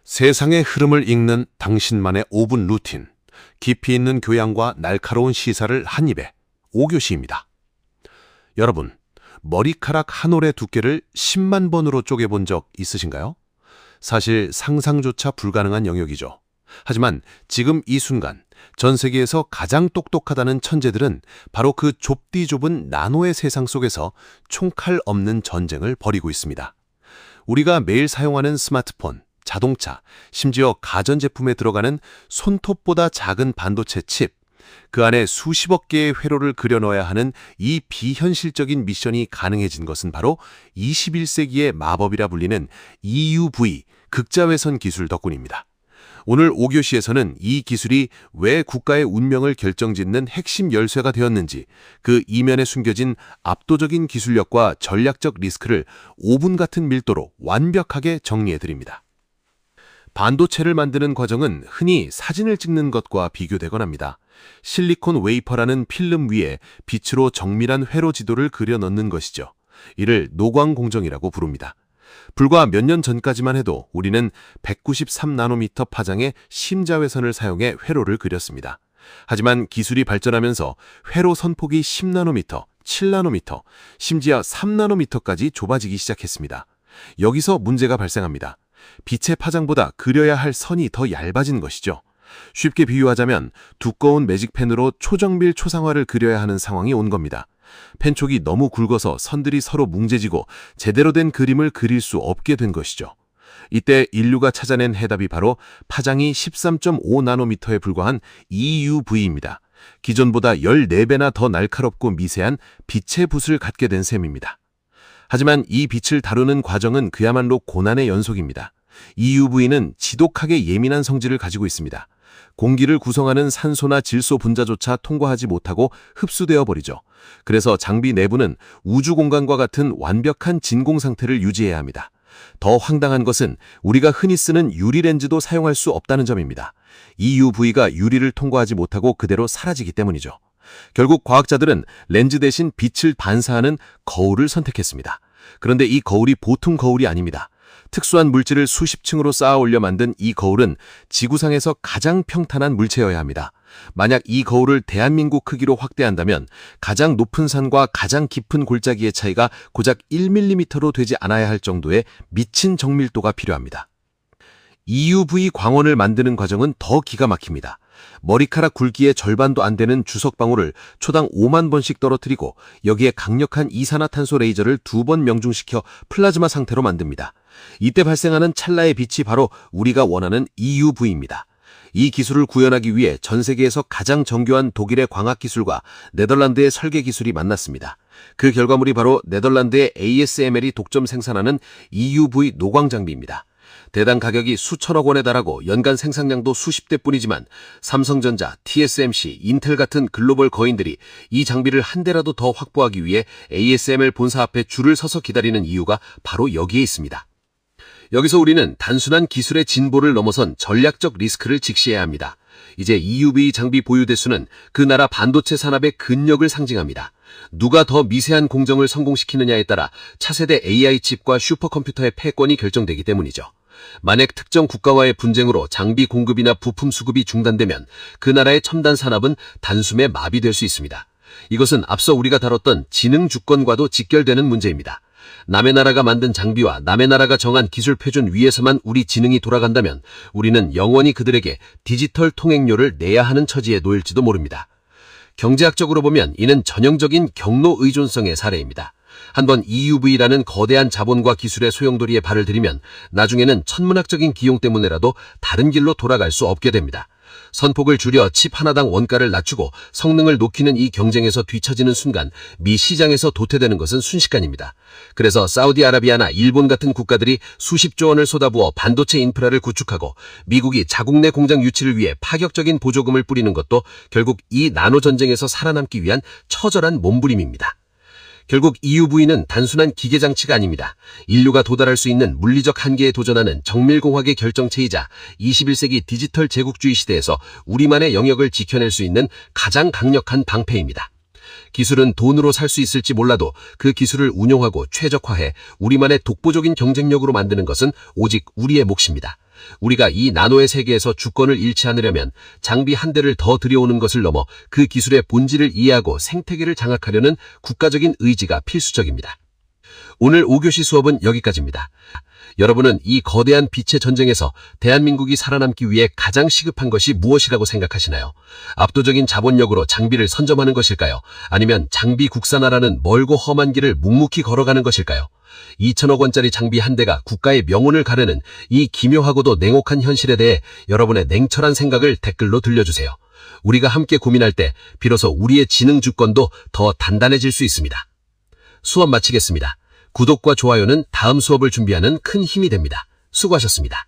세상의 흐름을 읽는 당신만의 5분 루틴, 깊이 있는 교양과 날카로운 시사를 한 입에 5교시입니다. 여러분, 머리카락 한 올의 두께를 10만 번으로 쪼개본 적 있으신가요? 사실 상상조차 불가능한 영역이죠. 하지만 지금 이 순간 전 세계에서 가장 똑똑하다는 천재들은 바로 그 좁디 좁은 나노의 세상 속에서 총칼 없는 전쟁을 벌이고 있습니다. 우리가 매일 사용하는 스마트폰, 자동차, 심지어 가전제품에 들어가는 손톱보다 작은 반도체 칩, 그 안에 수십억 개의 회로를 그려 넣어야 하는 이 비현실적인 미션이 가능해진 것은 바로 21세기의 마법이라 불리는 EUV, 극자외선 기술 덕분입니다. 오늘 5교시에서는 이 기술이 왜 국가의 운명을 결정짓는 핵심 열쇠가 되었는지, 그 이면에 숨겨진 압도적인 기술력과 전략적 리스크를 5분 같은 밀도로 완벽하게 정리해드립니다. 반도체를 만드는 과정은 흔히 사진을 찍는 것과 비교되곤 합니다. 실리콘 웨이퍼라는 필름 위에 빛으로 정밀한 회로 지도를 그려 넣는 것이죠. 이를 노광공정이라고 부릅니다. 불과 몇 년 전까지만 해도 우리는 193나노미터 파장의 심자외선을 사용해 회로를 그렸습니다. 하지만 기술이 발전하면서 회로 선폭이 10나노미터, 7나노미터, 심지어 3나노미터까지 좁아지기 시작했습니다. 여기서 문제가 발생합니다. 빛의 파장보다 그려야 할 선이 더 얇아진 것이죠. 쉽게 비유하자면 두꺼운 매직펜으로 초정밀 초상화를 그려야 하는 상황이 온 겁니다. 펜촉이 너무 굵어서 선들이 서로 뭉개지고 제대로 된 그림을 그릴 수 없게 된 것이죠. 이때 인류가 찾아낸 해답이 바로 파장이 13.5나노미터에 불과한 EUV입니다. 기존보다 14배나 더 날카롭고 미세한 빛의 붓을 갖게 된 셈입니다. 하지만 이 빛을 다루는 과정은 그야말로 고난의 연속입니다. EUV는 지독하게 예민한 성질을 가지고 있습니다. 공기를 구성하는 산소나 질소 분자조차 통과하지 못하고 흡수되어 버리죠. 그래서 장비 내부는 우주 공간과 같은 완벽한 진공 상태를 유지해야 합니다. 더 황당한 것은 우리가 흔히 쓰는 유리 렌즈도 사용할 수 없다는 점입니다. EUV가 유리를 통과하지 못하고 그대로 사라지기 때문이죠. 결국 과학자들은 렌즈 대신 빛을 반사하는 거울을 선택했습니다. 그런데 이 거울이 보통 거울이 아닙니다. 특수한 물질을 수십 층으로 쌓아 올려 만든 이 거울은 지구상에서 가장 평탄한 물체여야 합니다. 만약 이 거울을 대한민국 크기로 확대한다면 가장 높은 산과 가장 깊은 골짜기의 차이가 고작 1mm로 되지 않아야 할 정도의 미친 정밀도가 필요합니다. EUV 광원을 만드는 과정은 더 기가 막힙니다. 머리카락 굵기의 절반도 안 되는 주석방울을 초당 5만 번씩 떨어뜨리고 여기에 강력한 이산화탄소 레이저를 2번 명중시켜 플라즈마 상태로 만듭니다. 이때 발생하는 찰나의 빛이 바로 우리가 원하는 EUV입니다. 이 기술을 구현하기 위해 전 세계에서 가장 정교한 독일의 광학기술과 네덜란드의 설계기술이 만났습니다. 그 결과물이 바로 네덜란드의 ASML이 독점 생산하는 EUV 노광 장비입니다. 대당 가격이 수천억 원에 달하고 연간 생산량도 수십 대뿐이지만 삼성전자, TSMC, 인텔 같은 글로벌 거인들이 이 장비를 한 대라도 더 확보하기 위해 ASML 본사 앞에 줄을 서서 기다리는 이유가 바로 여기에 있습니다. 여기서 우리는 단순한 기술의 진보를 넘어선 전략적 리스크를 직시해야 합니다. 이제 EUV 장비 보유 대수는 그 나라 반도체 산업의 근력을 상징합니다. 누가 더 미세한 공정을 성공시키느냐에 따라 차세대 AI 칩과 슈퍼컴퓨터의 패권이 결정되기 때문이죠. 만약 특정 국가와의 분쟁으로 장비 공급이나 부품 수급이 중단되면 그 나라의 첨단 산업은 단숨에 마비될 수 있습니다. 이것은 앞서 우리가 다뤘던 지능 주권과도 직결되는 문제입니다. 남의 나라가 만든 장비와 남의 나라가 정한 기술 표준 위에서만 우리 지능이 돌아간다면 우리는 영원히 그들에게 디지털 통행료를 내야 하는 처지에 놓일지도 모릅니다. 경제학적으로 보면 이는 전형적인 경로 의존성의 사례입니다. 한번 EUV라는 거대한 자본과 기술의 소용돌이에 발을 들이면 나중에는 천문학적인 기용 때문에라도 다른 길로 돌아갈 수 없게 됩니다. 선폭을 줄여 칩 하나당 원가를 낮추고 성능을 높이는 이 경쟁에서 뒤처지는 순간 미 시장에서 도태되는 것은 순식간입니다. 그래서 사우디아라비아나 일본 같은 국가들이 수십조 원을 쏟아부어 반도체 인프라를 구축하고 미국이 자국 내 공장 유치를 위해 파격적인 보조금을 뿌리는 것도 결국 이 나노 전쟁에서 살아남기 위한 처절한 몸부림입니다. 결국 EUV는 단순한 기계장치가 아닙니다. 인류가 도달할 수 있는 물리적 한계에 도전하는 정밀공학의 결정체이자 21세기 디지털 제국주의 시대에서 우리만의 영역을 지켜낼 수 있는 가장 강력한 방패입니다. 기술은 돈으로 살 수 있을지 몰라도 그 기술을 운용하고 최적화해 우리만의 독보적인 경쟁력으로 만드는 것은 오직 우리의 몫입니다. 우리가 이 나노의 세계에서 주권을 잃지 않으려면 장비 한 대를 더 들여오는 것을 넘어 그 기술의 본질을 이해하고 생태계를 장악하려는 국가적인 의지가 필수적입니다. 오늘 5교시 수업은 여기까지입니다. 여러분은 이 거대한 빛의 전쟁에서 대한민국이 살아남기 위해 가장 시급한 것이 무엇이라고 생각하시나요? 압도적인 자본력으로 장비를 선점하는 것일까요? 아니면 장비 국산화라는 멀고 험한 길을 묵묵히 걸어가는 것일까요? 2천억 원짜리 장비 한 대가 국가의 명운을 가르는 이 기묘하고도 냉혹한 현실에 대해 여러분의 냉철한 생각을 댓글로 들려주세요. 우리가 함께 고민할 때 비로소 우리의 지능 주권도 더 단단해질 수 있습니다. 수업 마치겠습니다. 구독과 좋아요는 다음 수업을 준비하는 큰 힘이 됩니다. 수고하셨습니다.